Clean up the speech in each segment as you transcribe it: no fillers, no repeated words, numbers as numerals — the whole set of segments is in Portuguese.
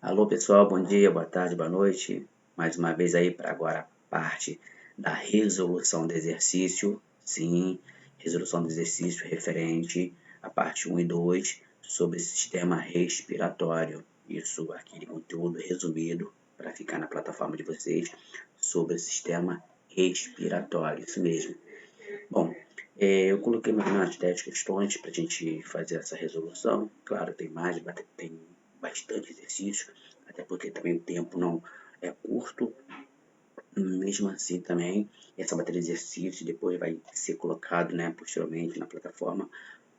Alô pessoal, bom dia, boa tarde, boa noite. Mais uma vez aí para agora a parte da resolução do exercício. Sim, resolução do exercício referente à parte 1 e 2 sobre o sistema respiratório. Isso, aquele conteúdo resumido para ficar na plataforma de vocês sobre o sistema respiratório, isso mesmo. Bom, eu coloquei mais ou menos 10 questões para a gente fazer essa resolução. Claro, tem bastante exercício, até porque também o tempo não é curto. Mesmo assim também, essa bateria de exercício depois vai ser colocado, né, posteriormente na plataforma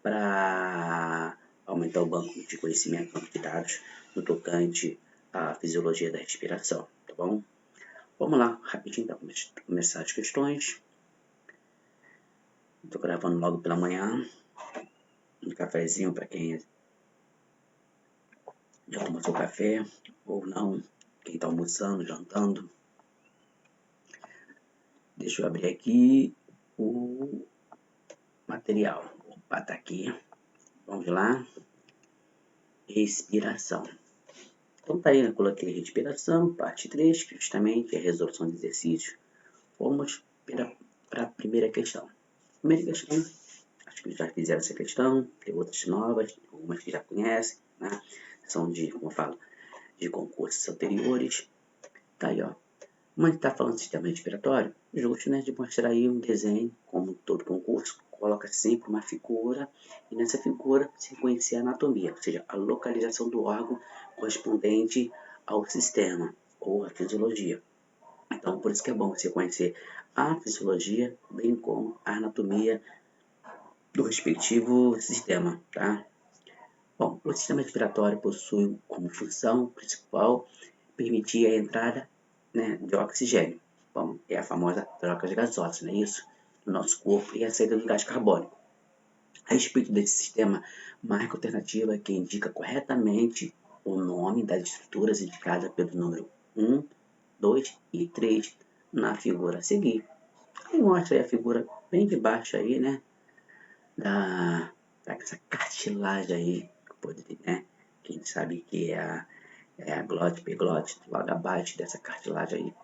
para aumentar o banco de conhecimento, banco de dados no tocante à fisiologia da respiração, tá bom? Vamos lá, rapidinho para começar as questões. Estou gravando logo pela manhã, um cafezinho para quem já tomou seu café, ou não, quem está almoçando, jantando. Deixa eu abrir aqui o material. Opa, tá aqui. Vamos lá. Respiração. Então tá aí, eu coloquei respiração, parte 3, que justamente é a resolução de exercícios. Vamos para a primeira questão. Primeira questão, acho que já fizeram essa questão, tem outras novas, algumas que já conhecem, né? São de, como eu falo, de concursos anteriores. Tá aí, ó. Como a gente está falando de sistema respiratório, justo, né, de mostrar aí um desenho, como todo concurso, coloca sempre uma figura, e nessa figura se conhecer a anatomia, ou seja, a localização do órgão correspondente ao sistema, ou à fisiologia. Então, por isso que é bom você conhecer a fisiologia, bem como a anatomia do respectivo sistema, tá? Bom, o sistema respiratório possui como função principal permitir a entrada, né, de oxigênio. Bom, é a famosa troca de gasosa, não é isso? No nosso corpo e a saída do gás carbônico. A respeito desse sistema, marca alternativa que indica corretamente o nome das estruturas indicadas pelo número 1, 2 e 3 na figura a seguir. Aí mostra aí a figura bem de baixo aí, né? Essa cartilagem aí, né? Quem sabe que é a glote, epiglote, logo abaixo dessa cartilagem aí.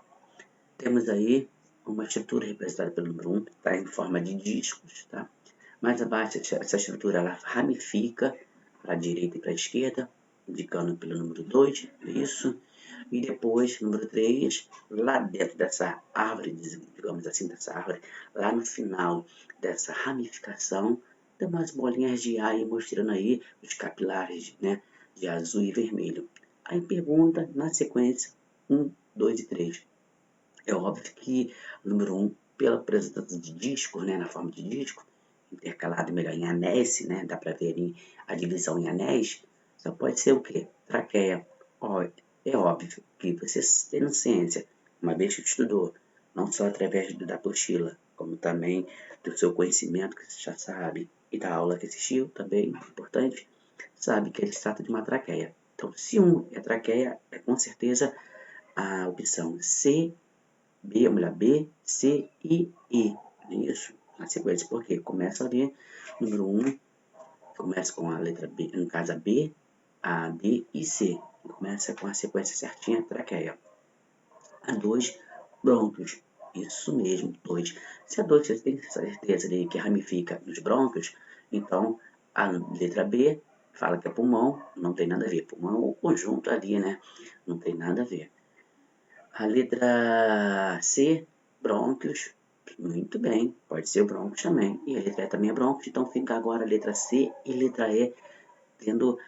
Temos aí uma estrutura representada pelo número 1, está em forma de discos, tá? Mais abaixo, essa estrutura ela ramifica para a direita e para a esquerda, indicando pelo número 2, isso. E depois, número 3, lá dentro dessa árvore, digamos assim, dessa árvore, lá no final dessa ramificação, tem umas bolinhas de ar mostrando aí os capilares, né, de azul e vermelho. Aí pergunta, na sequência, 1, 2 e 3. É óbvio que o número 1, pela presença de disco, né, na forma de disco, intercalado melhor em anéis, né, dá para ver ali a divisão em anéis, só pode ser o quê? Traqueia. Ó, é óbvio que você tendo ciência, uma vez que estudou, não só através da apostila, como também do seu conhecimento que você já sabe, e da aula que assistiu, também importante, sabe que ele se trata de uma traqueia. Então, se um é traqueia, é com certeza a opção C, B, vamos lá, B, C e E. Isso, na sequência, porque começa ali, número 1, começa com a letra B, no caso a B, A, D e C. Começa com a sequência certinha, traqueia. A 2, brônquios. Isso mesmo, 2. Se a 2 você tem certeza de que ramifica nos brônquios, então a letra B fala que é pulmão, não tem nada a ver. Pulmão, o conjunto ali, né? Não tem nada a ver. A letra C, brônquios, muito bem, pode ser o brônquios também. E a letra E também é brônquios, então fica agora a letra C e letra E tendo,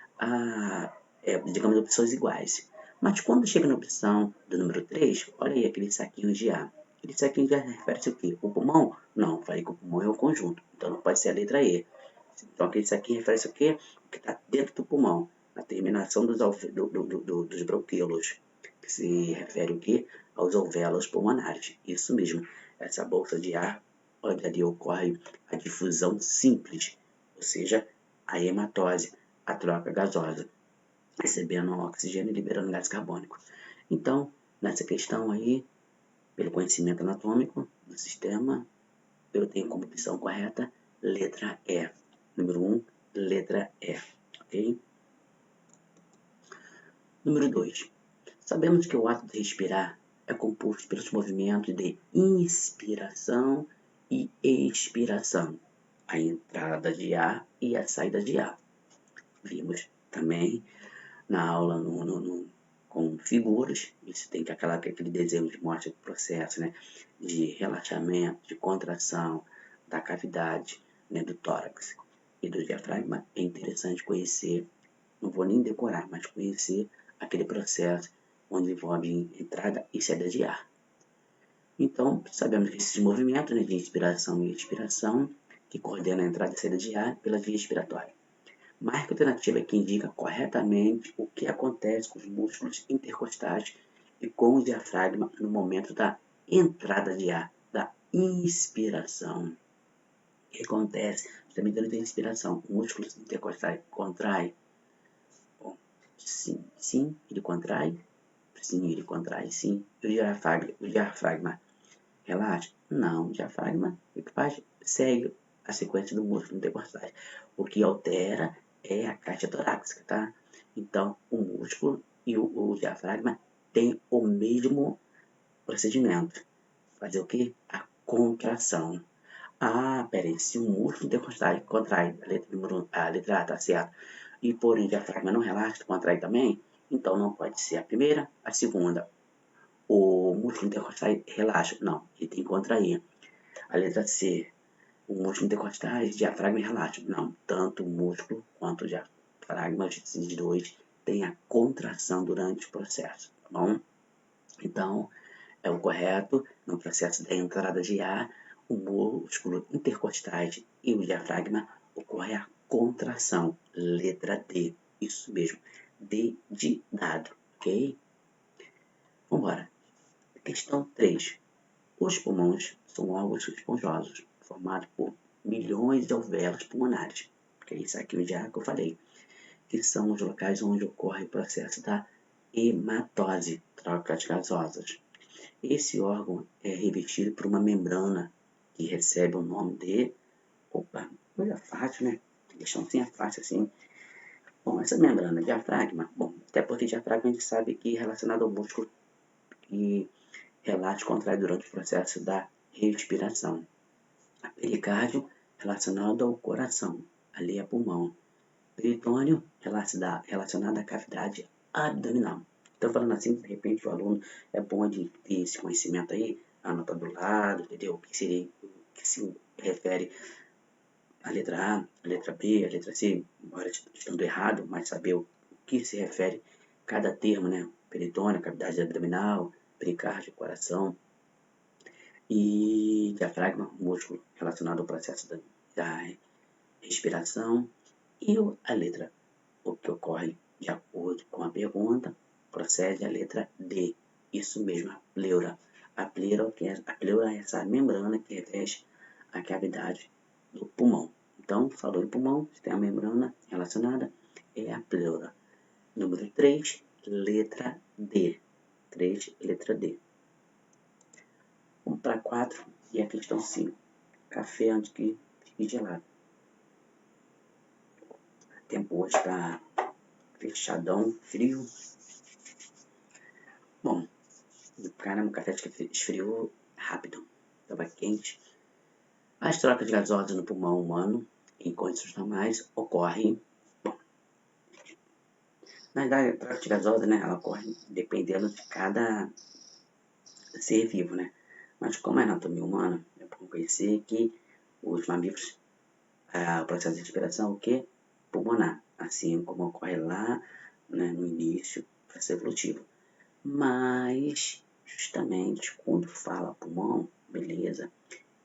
digamos, opções iguais. Mas quando chega na opção do número 3, olha aí aquele saquinho de ar. Aquele saquinho de ar refere-se ao quê? O pulmão? Não, falei que o pulmão é o conjunto, então não pode ser a letra E. Então aquele saquinho refere-se ao quê? O que está dentro do pulmão, a terminação dos bronquíolos, que se refere o quê? Aos alvéolos pulmonares. Isso mesmo, essa bolsa de ar, onde ali ocorre a difusão simples, ou seja, a hematose, a troca gasosa, recebendo oxigênio e liberando gás carbônico. Então, nessa questão aí, pelo conhecimento anatômico do sistema, eu tenho como opção correta letra E. Número 1, letra E, ok? Número 2. Sabemos que o ato de respirar é composto pelos movimentos de inspiração e expiração, a entrada de ar e a saída de ar. Vimos também na aula com figuras, isso tem aquele desenho que mostra o processo, né, de relaxamento, de contração da cavidade, né, do tórax e do diafragma. É interessante conhecer, não vou nem decorar, mas conhecer aquele processo onde envolve entrada e saída de ar. Então, sabemos que esses movimentos, né, de inspiração e expiração, que coordenam a entrada e saída de ar pela via respiratória. Marca alternativa que indica corretamente o que acontece com os músculos intercostais e com o diafragma no momento da entrada de ar, da inspiração. O que acontece? Também durante a inspiração, o músculo intercostal contrai. Bom, sim, ele contrai. Sim, ele contrai, sim. O diafragma relaxa? Não, o diafragma, o que faz? Segue a sequência do músculo intercostal. O que altera é a caixa torácica, tá? Então, o músculo e o diafragma têm o mesmo procedimento. Fazer o quê? A contração. Ah, peraí, se o músculo intercostal contrai, a letra A tá certo, e porém o diafragma não relaxa, contrai também, então não pode ser a primeira, a segunda. O músculo intercostal relaxa, não, ele tem que contrair. A letra C, o músculo intercostal e diafragma relaxam. Não, tanto o músculo quanto o diafragma, esses dois, têm a contração durante o processo, tá bom? Então, é o correto, no processo da entrada de ar, o músculo intercostais e o diafragma ocorre a contração, letra D, isso mesmo, D de dado, ok? Vamos embora. Questão 3. Os pulmões são órgãos esponjosos, formados por milhões de alvéolos pulmonares, que é isso aqui já que eu falei, que são os locais onde ocorre o processo da hematose, trocas gasosas. Esse órgão é revestido por uma membrana que recebe o nome de... Opa, coisa fácil, né? Questãozinha fácil assim. Bom, essa membrana, diafragma, bom, até porque diafragma a gente sabe que é relacionado ao músculo que relaxa e contrai durante o processo da respiração. A pericárdio, relacionado ao coração, ali é pulmão. Peritônio, relacionado à cavidade abdominal. Estou falando assim, de repente o aluno é bom de ter esse conhecimento aí, anota do lado, entendeu? O que se refere à letra A, à letra B, à letra C, embora estando errado, mas saber o que se refere cada termo, né? Peritônio, cavidade abdominal, pericárdio, coração e diafragma, músculo relacionado ao processo da respiração e a letra, o que ocorre de acordo com a pergunta, procede a letra D. Isso mesmo, a pleura. A pleura é essa membrana que reveste a cavidade do pulmão. Então, falou em pulmão, tem a membrana relacionada, é a pleura. Número 3, letra D. 3, letra D. Vamos para 4 e a questão 5. Café antes que fique gelado. O tempo hoje está fechadão, frio. Bom, caramba, o café esfriou rápido, estava quente. As trocas gasosas no pulmão humano, em condições normais, ocorrem. Bom, na verdade, a troca gasosa, né, ela ocorre dependendo de cada ser vivo, né? Mas como é anatomia humana, é bom conhecer que os mamíferos, o processo de respiração, o que? Pulmonar, assim como ocorre lá, né, no início, processo evolutivo. Mas, justamente, quando fala pulmão, beleza,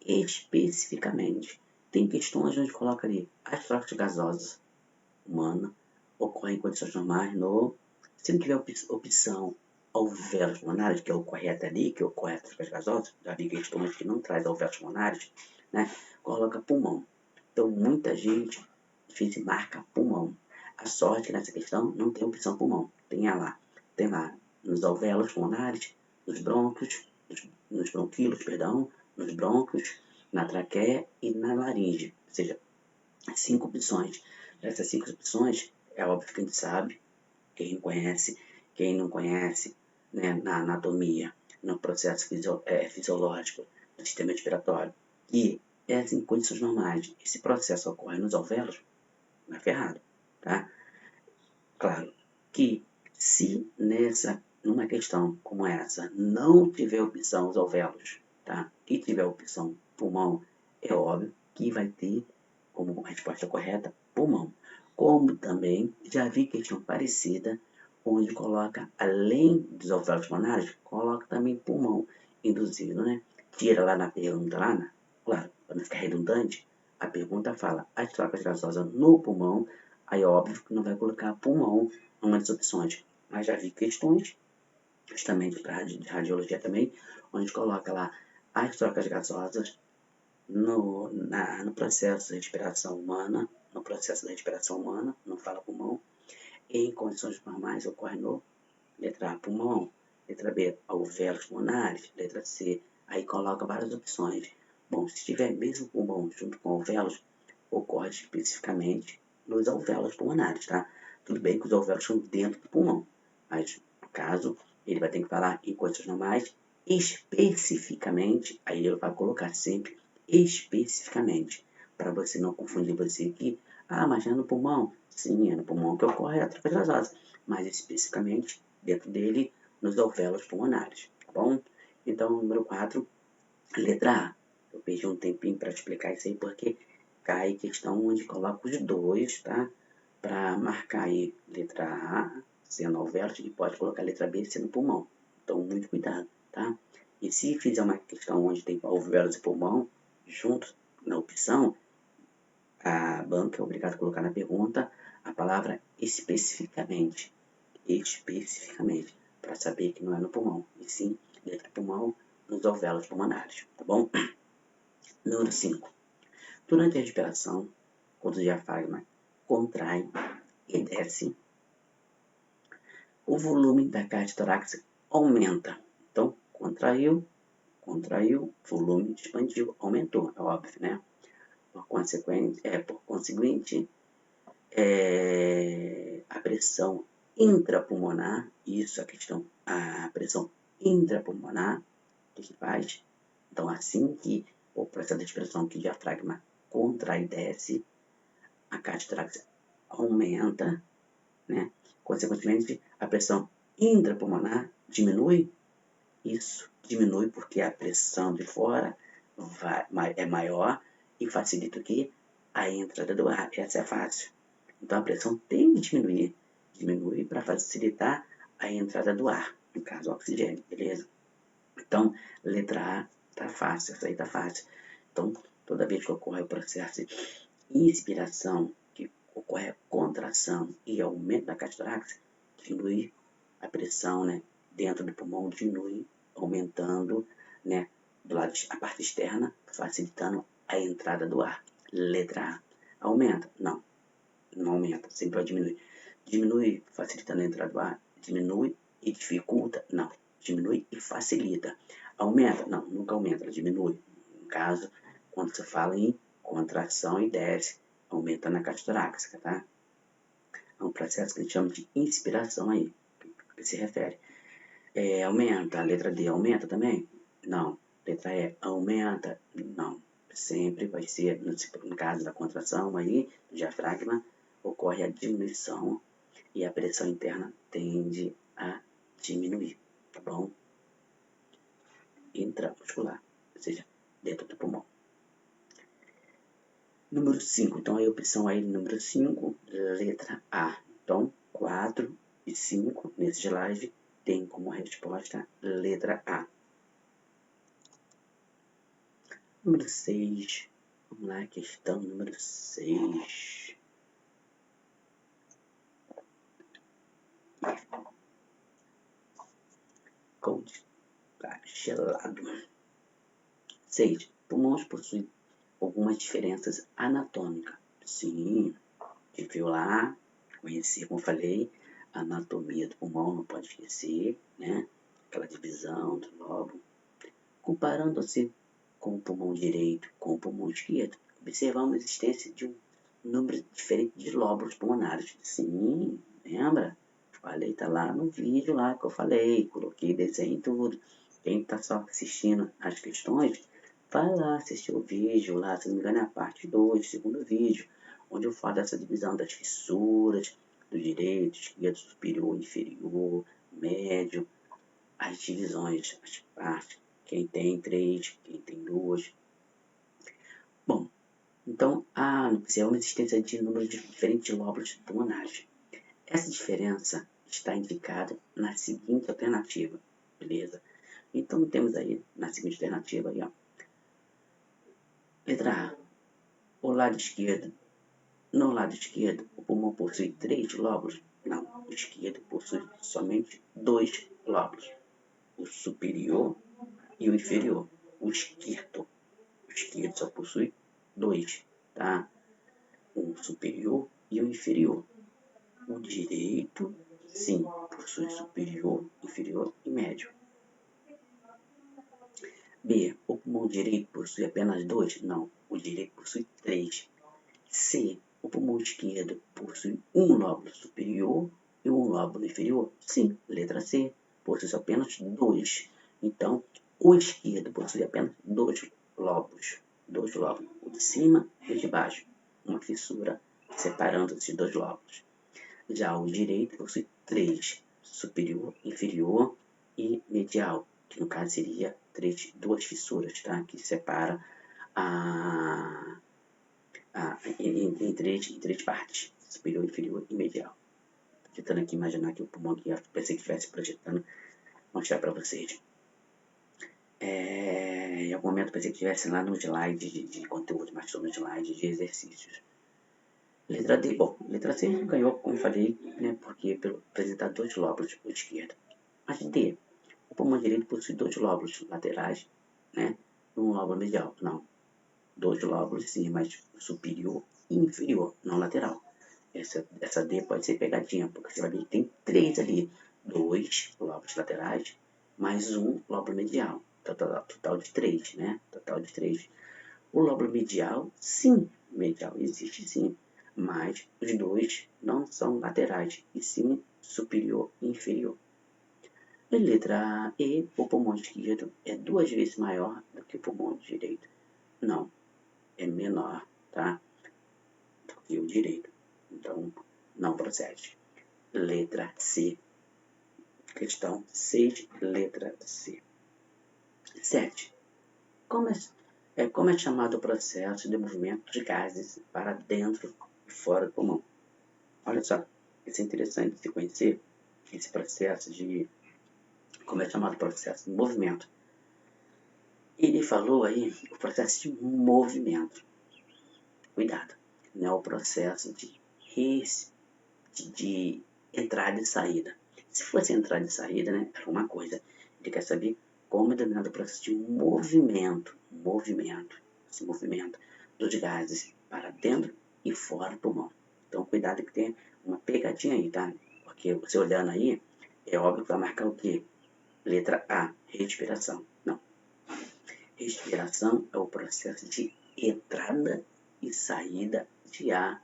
especificamente, tem questões onde coloca ali as trocas gasosas humanas ocorrem em condições normais se não tiver opção alvéolos pulmonares, que é o correto ali, que ocorre as trocas gasosas, já vi questões que não traz alvéolos pulmonares, né, coloca pulmão. Então, muita gente marca pulmão. A sorte nessa questão não tem opção pulmão, tem lá nos alvéolos pulmonares, nos brônquios, nos bronquíolos, perdão, nos brônquios, na traqueia e na laringe. Ou seja, 5 opções. Dessas 5 opções, é óbvio que a gente sabe, quem conhece, quem não conhece, né, na anatomia, no processo fisiológico do sistema respiratório, que em condições normais esse processo ocorre nos alvéolos, não é ferrado, tá? Claro que se numa questão como essa não tiver opção os alvéolos, tá? E tiver opção pulmão, é óbvio que vai ter como resposta correta pulmão. Como também já vi questão parecida, onde coloca, além dos alvéolos pulmonares, coloca também pulmão induzido, né? Tira lá na pergunta, claro, para não ficar redundante, a pergunta fala as trocas gasosas no pulmão, aí óbvio que não vai colocar pulmão numa das opções. Mas já vi questões, justamente de radiologia também, onde coloca lá as trocas gasosas no processo de respiração humana, não fala pulmão, e em condições normais ocorre no letra A, pulmão, letra B, alvéolos pulmonares, letra C, aí coloca várias opções. Bom, se tiver mesmo pulmão junto com alvéolos, ocorre especificamente nos alvéolos pulmonares, tá? Tudo bem que os alvéolos são dentro do pulmão, mas no caso, ele vai ter que falar em condições normais, especificamente, aí ele vai colocar sempre especificamente, para você não confundir você aqui, mas é no pulmão? Sim, é no pulmão que ocorre a troca gasosa, mas especificamente dentro dele, nos alvéolos pulmonares, tá bom? Então, número 4, letra A. Eu perdi um tempinho para explicar isso aí, porque cai questão onde coloca os dois, tá? Para marcar aí letra A sendo alvéolos e pode colocar letra B sendo pulmão. Então, muito cuidado, tá? E se fizer uma questão onde tem alvéolos e pulmão juntos na opção, a banca é obrigada a colocar na pergunta a palavra especificamente, para saber que não é no pulmão, e sim letra pulmão nos alvéolos pulmonares, tá bom? Número 5. Durante a respiração, quando o diafragma contrai e desce, o volume da caixa torácica aumenta. Então, contraiu, volume expandiu, aumentou, é óbvio, né? Por conseguinte, a pressão intrapulmonar, isso a questão, a pressão intrapulmonar, o que faz? Então, assim que o processo de respiração que o diafragma contrai e desce, a caixa torácica aumenta, né? Consequentemente, a pressão intrapulmonar diminui. Isso diminui porque a pressão de fora é maior e facilita o quê? A entrada do ar. Essa é fácil. Então, a pressão tem que diminuir. Diminui para facilitar a entrada do ar, no caso, o oxigênio, beleza? Então, letra A tá fácil, essa aí tá fácil. Então, toda vez que ocorre o processo de inspiração, que ocorre a contração e aumento da caixa torácica, diminui a pressão, né, dentro do pulmão, diminui, aumentando, né, do lado a parte externa, facilitando a entrada do ar. Letra A. Aumenta? Não, não aumenta, sempre vai diminuir. Diminui facilitando a entrada do ar? Diminui e dificulta? Não, diminui e facilita. Aumenta? Não, nunca aumenta, diminui. No caso, quando você fala em contração e desce, aumenta na caixa torácica, tá? É um processo que a gente chama de inspiração aí, que se refere. Aumenta, a letra D aumenta também? Não. Letra E aumenta? Não. Sempre vai ser, no caso da contração aí, do diafragma, ocorre a diminuição e a pressão interna tende a diminuir, tá bom? Intramuscular, ou seja, dentro do pulmão. Número 5, então a opção aí, número 5, letra A. Então, 4 e 5 nesse slide tem como resposta letra A. Número 6, vamos lá, questão número 6. Cold, tá gelado. 6. Pulmões possuem algumas diferenças anatômicas. Sim, que viu lá, conheci, como falei, a anatomia do pulmão, não pode esquecer, né? Aquela divisão do lobo. Comparando-se com o pulmão direito com o pulmão esquerdo, observamos a existência de um número diferente de lóbulos pulmonares. Sim, lembra? Falei, tá lá no vídeo lá que eu falei, coloquei desenho e tudo. Quem tá só assistindo as questões, vai lá assistir o vídeo lá, se não me engano é a parte 2, segundo vídeo, onde eu falo dessa divisão das fissuras, do direito, esquerdo, superior, inferior, médio, as divisões, as partes, quem tem 3, quem tem 2. Bom, então há no psiquiatra uma existência de números de diferentes lóbulos pulmonares. Essa diferença está indicada na seguinte alternativa, beleza? Então temos aí, na seguinte alternativa aí, ó. Letra A, o lado esquerdo. No lado esquerdo, o pulmão possui 3 lóbulos? Não, o esquerdo possui somente 2 lóbulos. O superior e o inferior. O esquerdo só possui 2, tá? O superior e o inferior. O direito, sim, possui superior, inferior e médio. B. O pulmão direito possui apenas 2? Não, o direito possui 3. C. O pulmão esquerdo possui um lóbulo superior e um lóbulo inferior? Sim, letra C, possui apenas 2. Então, o esquerdo possui apenas 2 lóbulos. 2 lóbulos, o de cima e o de baixo. Uma fissura separando esses 2 lóbulos. Já o direito possui 3, superior, inferior e medial, que no caso seria 2 fissuras, tá? Que separa em 3 partes, superior, inferior e medial. Tentando aqui imaginar que o pulmão aqui, pensei que estivesse projetando, mostrar para vocês. Em algum momento pensei que estivesse lá no slide de conteúdo, mas estou no slide de exercícios. Letra D. Bom, letra C ganhou, como falei, né, porque pelo apresentar 2 lóbulos por esquerda. Mas D. O pulmão direito possui 2 lóbulos laterais, né, e um lóbulo medial. Não. 2 lóbulos sim, mas superior e inferior, não lateral. Essa D pode ser pegadinha, porque você vai ver que tem 3 ali. 2 lóbulos laterais, mais um lóbulo medial. Total de 3, né? Total de 3. O lóbulo medial, sim, medial existe sim, mas os 2 não são laterais, e sim superior e inferior. A letra E, o pulmão esquerdo é 2 vezes maior do que o pulmão direito. Não, é menor, tá? Do que o direito. Então, não procede. Letra C. Questão 6, letra C. 7. Como é chamado o processo de movimento de gases para dentro e fora do pulmão? Olha só, isso é interessante de se conhecer, esse processo de... Como é chamado o processo de movimento. Ele falou aí o processo de movimento. Cuidado, não é o processo de entrada e saída. Se fosse entrada e saída, né, era uma coisa. Ele quer saber como é denominado o processo de movimento, esse movimento dos gases para dentro e fora do pulmão. Então, cuidado que tem uma pegadinha aí, tá? Porque você olhando aí, é óbvio que vai marcar o quê? Letra A, respiração. Não. Respiração é o processo de entrada e saída de ar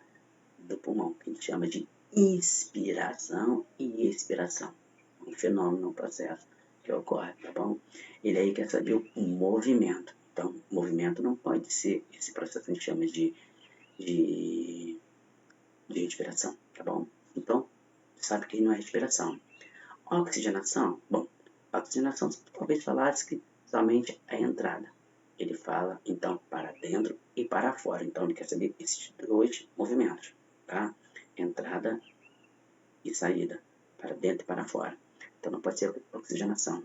do pulmão, que a gente chama de inspiração e expiração. Um fenômeno, um processo que ocorre, tá bom? Ele aí quer saber o movimento. Então, movimento não pode ser esse processo que a gente chama de respiração, tá bom? Então, sabe que não é respiração. Oxigenação, bom, oxigenação talvez falasse que somente a entrada. Ele fala, então, para dentro e para fora. Então, ele quer saber esses 2 movimentos, tá? Entrada e saída, para dentro e para fora. Então, não pode ser oxigenação.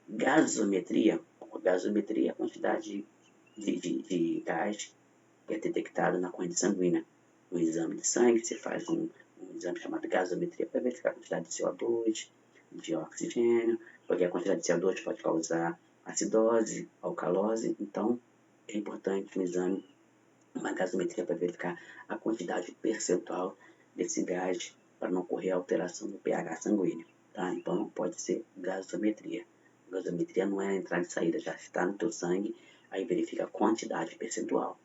Gasometria. Gasometria é a quantidade de gás que é detectado na corrente sanguínea. No exame de sangue, você faz um exame chamado gasometria para verificar a quantidade de CO2, de oxigênio, porque a quantidade de CO2 pode causar acidose, alcalose. Então, é importante um exame, uma gasometria para verificar a quantidade percentual desse gás para não ocorrer alteração no pH sanguíneo, tá? Então, não pode ser gasometria. Gasometria não é a entrada e saída, já está no teu sangue, aí verifica a quantidade percentual.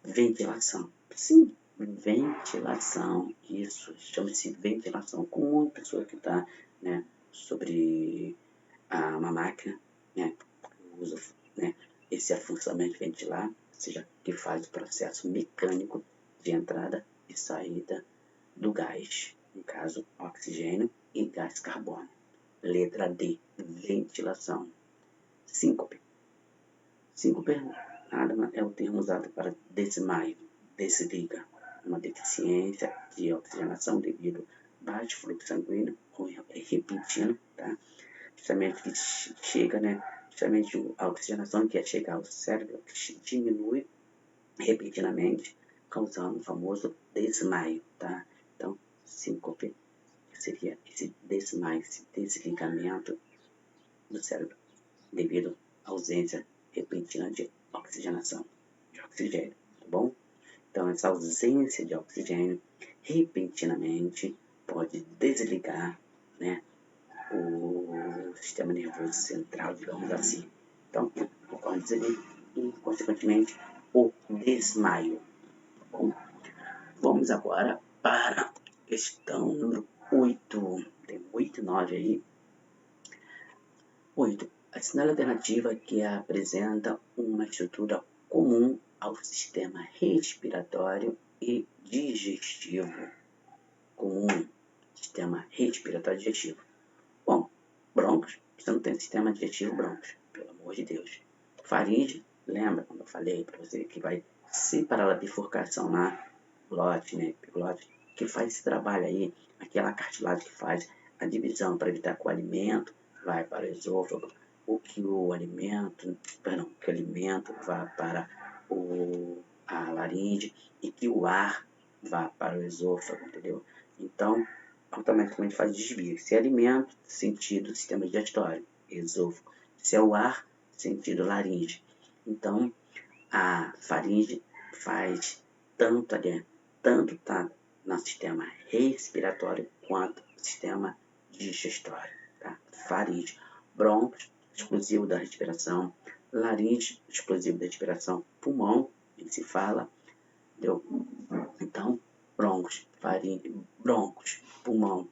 Ventilação. Sim, ventilação. Isso chama-se ventilação. Comum a pessoa que está, né, sobre uma máquina, né, que usa, né, esse funcionamento de ventilar, ou seja, que faz o processo mecânico de entrada e saída do gás, no caso, oxigênio e gás carbônico. Letra D, ventilação. Síncope. Síncope é o termo usado para desmaio, desliga, uma deficiência de oxigenação devido a baixo fluxo sanguíneo ou repentino, tá? Justamente que chega, né? Justamente a oxigenação que chega ao cérebro que diminui repentinamente, causando o famoso desmaio, tá? Então, síncope seria esse desmaio, esse desligamento do cérebro devido à ausência repentina de oxigenação, de oxigênio, tá bom? Então, essa ausência de oxigênio repentinamente pode desligar, né, o sistema nervoso central, digamos assim. Então, ocorre desliga e, consequentemente, o desmaio. Bom, vamos agora para a questão número 8. Tem 8 e 9 aí. 8. Assinale a alternativa que apresenta uma estrutura comum ao sistema respiratório e digestivo. Comum, sistema respiratório e digestivo. Bom, brônquios, você não tem sistema digestivo brônquios, pelo amor de Deus. Faringe, lembra quando eu falei para você que vai separar a bifurcação lá, glote, né, epiglote, que faz esse trabalho aí, aquela cartilagem que faz a divisão para evitar que o alimento vai para o esôfago, ou que o alimento vá para a laringe e que o ar vá para o esôfago, entendeu? Então, automaticamente faz desvio. Se é alimento, sentido sistema digestório, esôfago. Se é o ar, sentido laringe. Então, a faringe faz tanto tá no sistema respiratório quanto no sistema digestório. Tá? Faringe, brônquios, exclusivo da respiração, laringe, exclusivo da respiração, pulmão, que se fala, entendeu? Então, brônquios, faringe, brônquios, pulmão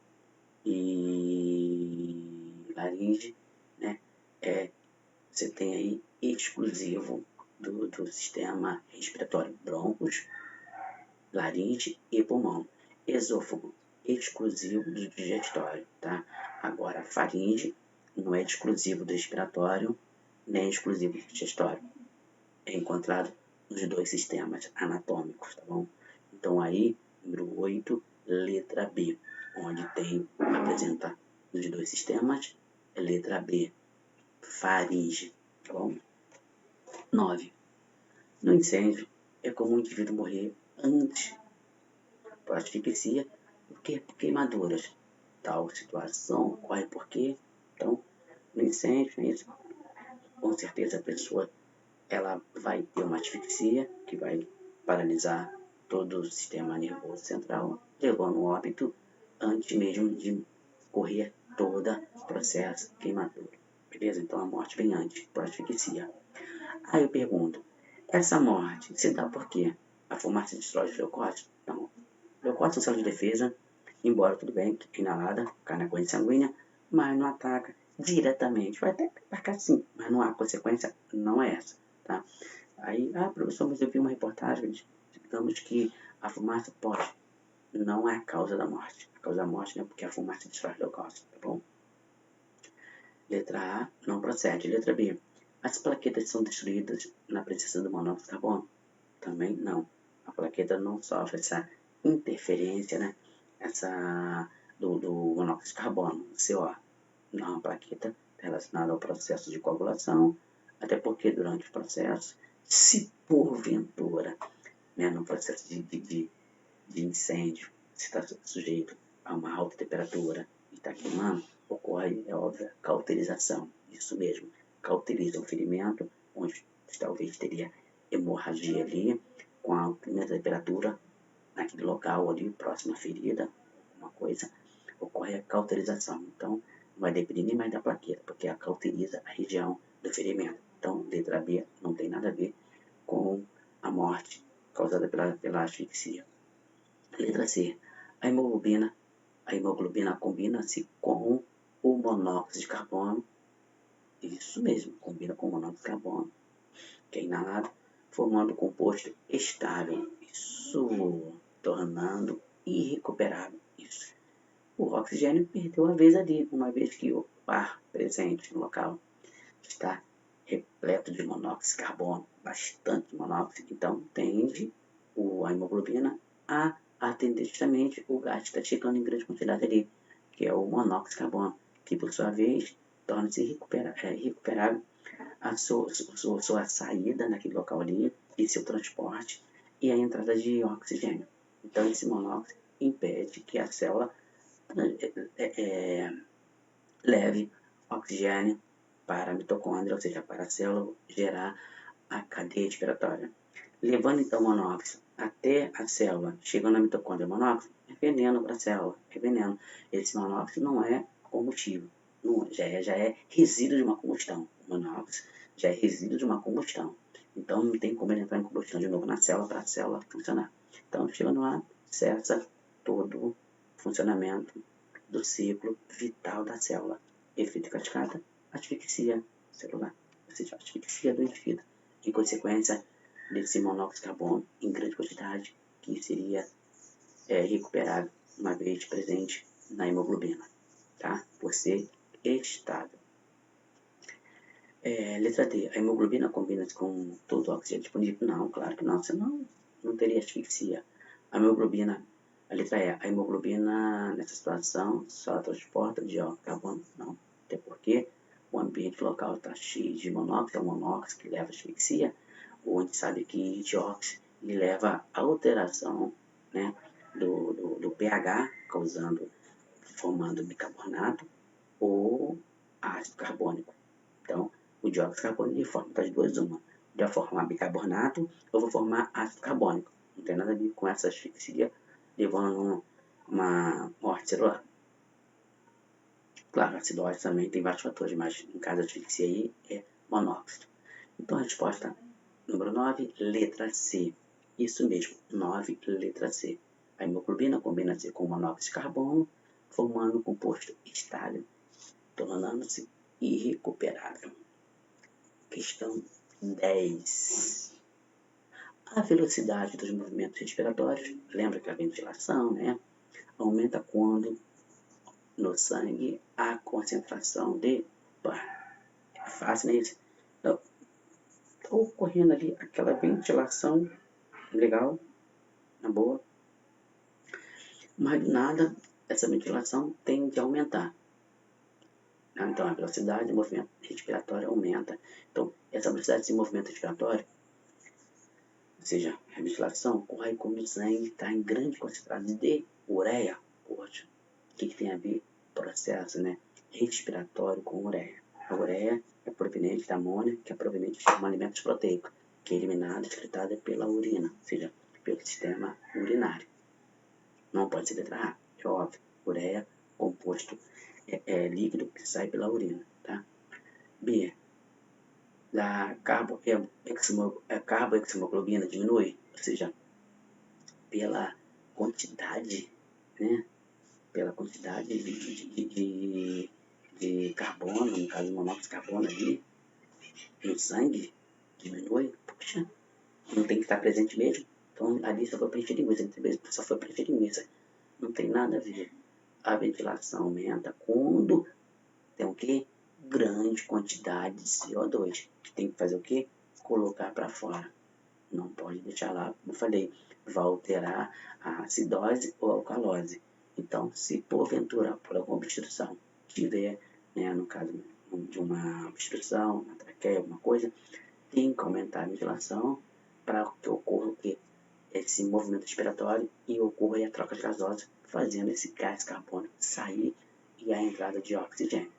e laringe, né? Você tem aí exclusivo do sistema respiratório, brônquios, laringe e pulmão. Esôfago, exclusivo do digestório, tá? Agora, faringe não é exclusivo do respiratório, nem exclusivo do digestório. É encontrado nos dois sistemas anatômicos, tá bom? Então, aí, número 8, letra B, onde apresenta os dois sistemas, é letra B, faringe, tá bom? 9. No incêndio, é comum o indivíduo morrer antes por asfixia do que por queimaduras. Tal situação ocorre porque, então, no incêndio, com certeza a pessoa ela vai ter uma asfixia que vai paralisar todo o sistema nervoso central, levando ao óbito antes mesmo de ocorrer todo o processo queimadura. Beleza? Então a morte vem antes, por asfixia. Aí eu pergunto, essa morte se dá por quê? A fumaça destrói os leucócitos? Não. Leucócitos são células de defesa, embora tudo bem, que inalada, cai na corrente sanguínea, mas não ataca diretamente. Vai até atacar sim, mas não há consequência, não é essa. Tá? Aí, professor, mas eu vi uma reportagem, digamos que a fumaça pode. Não é a causa da morte. A causa da morte não é porque a fumaça destrói os leucócitos, tá bom? Letra A, não procede. Letra B, as plaquetas são destruídas na presença do monóxido de carbono? Também não. A plaqueta não sofre essa interferência, né? Do monóxido de carbono, CO. Não é uma plaqueta relacionada ao processo de coagulação, até porque durante o processo, se porventura, né, no processo de incêndio, se está sujeito a uma alta temperatura e está queimando, ocorre, é óbvio, cauterização. Isso mesmo, cauteriza o ferimento, onde talvez teria hemorragia ali, com a alta temperatura, naquele local ali, próximo à ferida, alguma coisa, ocorre a cauterização. Então, não vai depender nem mais da plaqueta, porque ela cauteriza a região do ferimento. Então, letra B não tem nada a ver com a morte causada pela asfixia. Letra C. A hemoglobina combina-se com o monóxido de carbono. Isso mesmo, combina com o monóxido de carbono, que é inalado, formando composto estável. Isso, tornando irrecuperável. Isso. O oxigênio perdeu a vez ali, uma vez que o ar presente no local está repleto de monóxido de carbono, bastante monóxido, então tende a hemoglobina a atender justamente o gás que está chegando em grande quantidade ali, que é o monóxido de carbono, que por sua vez torna-se irrecuperável a sua saída naquele local ali e seu transporte e a entrada de oxigênio. Então esse monóxido impede que a célula leve oxigênio para a mitocôndria, ou seja, para a célula gerar a cadeia respiratória. Levando então o monóxido até a célula, chegando na mitocôndria, o monóxido é veneno para a célula, é veneno. Esse monóxido não é combustível, já é resíduo de uma combustão. O monóxido já é resíduo de uma combustão. Então não tem como ele entrar em combustão de novo na célula para a célula funcionar. Então chegando lá, cessa todo o funcionamento do ciclo vital da célula. Efeito cascata, asfixia celular, ou seja, asfixia do indivíduo, em consequência desse monóxido de carbono em grande quantidade, que seria recuperável uma vez presente na hemoglobina, tá? Por ser estável. Letra D. A hemoglobina combina-se com todo o oxigênio disponível? Não, claro que não, senão não teria asfixia. A letra E. A hemoglobina, nessa situação, só transporta dióxido de carbono? Não, até porque o ambiente local está cheio de monóxido, é o monóxido que leva à asfixia, ou a gente sabe que dióxido leva à alteração, né, do pH, formando bicarbonato ou ácido carbônico. Então, o dióxido de carbono ele forma das duas uma. Já formar bicarbonato ou vou formar ácido carbônico. Não tem nada a ver com essa asfixia levando uma morte celular. Claro, a acidose também tem vários fatores, mas no caso da asfixia aí é monóxido. Então a resposta número 9, letra C. Isso mesmo, 9, letra C. A hemoglobina combina-se com monóxido de carbono, formando um composto estável, tornando-se irrecuperável. Questão 10. A velocidade dos movimentos respiratórios, lembra que a ventilação, né, aumenta quando no sangue a concentração de... É fácil, né? Então, está ocorrendo ali aquela ventilação legal, na boa, mas do nada essa ventilação tende a aumentar. Então a velocidade do movimento respiratório aumenta. Então essa velocidade de movimento respiratório, ou seja, a ventilação, ocorre quando o sangue está em grande concentração de ureia. Poxa, o que tem a ver processo, né, respiratório com ureia? A ureia é proveniente da amônia, que é proveniente de um alimento proteico, que é eliminada e excretada pela urina, ou seja, pelo sistema urinário. Não pode ser letra A, é óbvio. Ureia, composto líquido que sai pela urina, tá? B. Da carboexhemoglobina diminui, ou seja, pela quantidade, né? Pela quantidade de carbono, no caso monóxido de carbono ali, no sangue, diminui. Puxa, não tem que estar presente mesmo. Então ali só foi para encher linguiça, só foi para encher linguiça. Não tem nada a ver. A ventilação aumenta quando tem o quê? Grande quantidade de CO2. Tem que fazer o quê? Colocar para fora. Não pode deixar lá, como eu falei, vai alterar a acidose ou alcalose. Então, se porventura, por alguma obstrução, tiver, né, no caso de uma obstrução, uma traqueia, alguma coisa, tem que aumentar a ventilação para que ocorra o quê? Esse movimento respiratório e ocorra a troca de gasosa, fazendo esse gás carbônico sair e a entrada de oxigênio.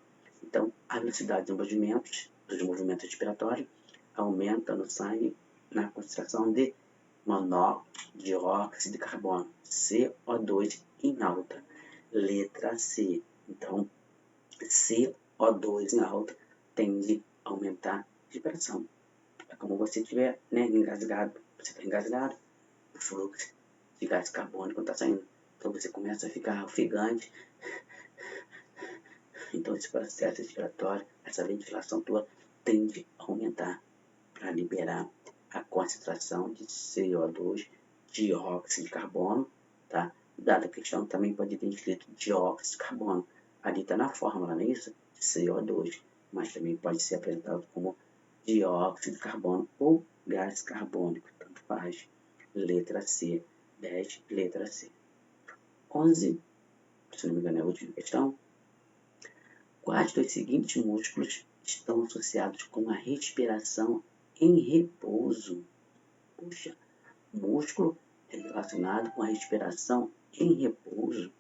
Então, a velocidade dos movimentos respiratórios aumenta no sangue na concentração de monóxido de carbono, CO2 em alta. Letra C. Então, CO2 em alta tende a aumentar a respiração. É como você estiver, né, engasgado. Você está engasgado, o fluxo de gás carbônico está saindo. Então você começa a ficar ofegante. Então esse processo respiratório, essa ventilação toda, tende a aumentar para liberar a concentração de CO2, dióxido de carbono, tá? Dada a questão, também pode ter escrito dióxido de carbono. Ali está na fórmula, não é isso? CO2, mas também pode ser apresentado como dióxido de carbono ou gás carbônico, tanto faz. Letra C, 10, letra C. 11, se não me engano é a última questão. Quais dos seguintes músculos estão associados com a respiração em repouso? Puxa, músculo relacionado com a respiração em repouso.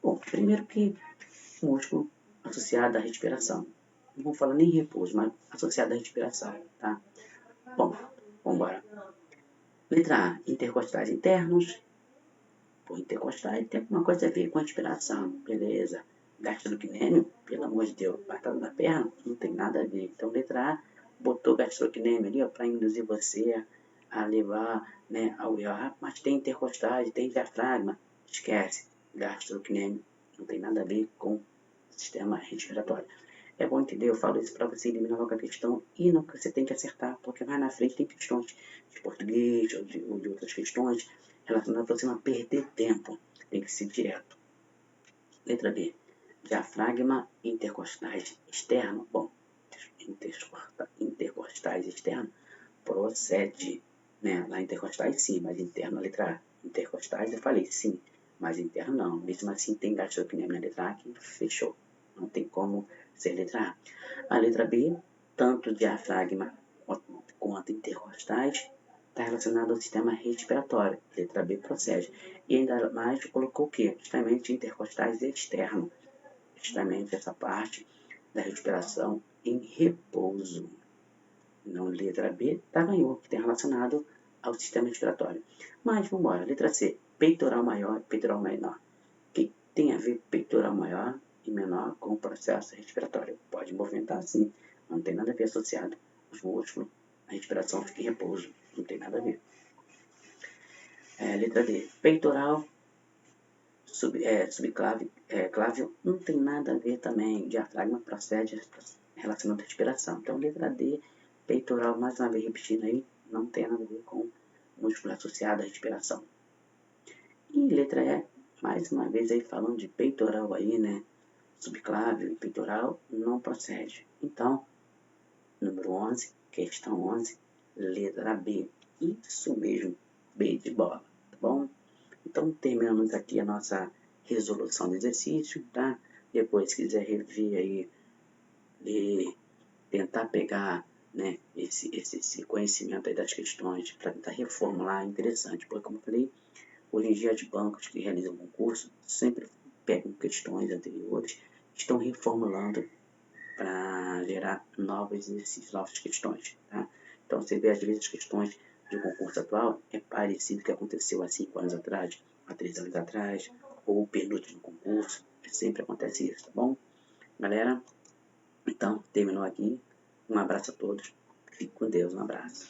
Bom, primeiro que músculo associado à respiração. Não vou falar nem repouso, mas associado à respiração, tá? Bom, vamos embora. Letra A, intercostais internos. Pô, intercostais tem alguma coisa a ver com a respiração, beleza. Gastrocnêmio, pelo amor de Deus, batata na perna, não tem nada a ver. Então, letra A, botou gastrocnêmio ali, ó, para induzir você a levar, né, ao erro. Mas tem intercostais, tem diafragma. Esquece, gastrocnêmio, não tem nada a ver com o sistema respiratório. É bom entender, eu falo isso para você eliminar logo a questão e não que você tem que acertar, porque mais na frente tem questões de português ou de outras questões relacionadas para você não perder tempo. Tem que ser direto. Letra B. Diafragma intercostais externo. Bom, intercostais externo procede, né? Lá intercostais sim, mas interno a letra A. Intercostais eu falei sim, mas interno não. Mesmo assim tem gastrocnêmio na letra A que fechou. Não tem como ser letra A. A letra B, tanto diafragma quanto intercostais, está relacionado ao sistema respiratório. Letra B procede. E ainda mais colocou o quê? Justamente intercostais externo. Justamente essa parte da respiração em repouso. Não, letra B, tá, ganhou, que tem relacionado ao sistema respiratório. Mas, vamos embora. Letra C, peitoral maior e peitoral menor. O que tem a ver peitoral maior e menor com o processo respiratório? Pode movimentar sim, não tem nada a ver associado aos músculos. A respiração fica em repouso, não tem nada a ver. Letra D, peitoral subclávio, não tem nada a ver também. Diafragma procede relacionado à respiração. Então, letra D, peitoral, mais uma vez repetindo aí, não tem nada a ver com músculo associado à respiração. E letra E, mais uma vez aí falando de peitoral aí, né? Subclávio e peitoral não procede. Então, número 11, questão 11, letra B. Isso mesmo, B de bola, tá bom? Então, terminamos aqui a nossa resolução do exercício, tá? Depois, se quiser rever aí e tentar pegar, né, esse conhecimento aí das questões para tentar reformular, é interessante, porque, como eu falei, hoje em dia, os bancos que realizam concurso sempre pegam questões anteriores, estão reformulando para gerar novos exercícios, novas questões, tá? Então, você vê, às vezes, as questões do concurso atual é parecido com o que aconteceu há 5 anos atrás, há 3 anos atrás, ou o penúltimo concurso, sempre acontece isso, tá bom? Galera, então, terminou aqui. Um abraço a todos. Fique com Deus, um abraço.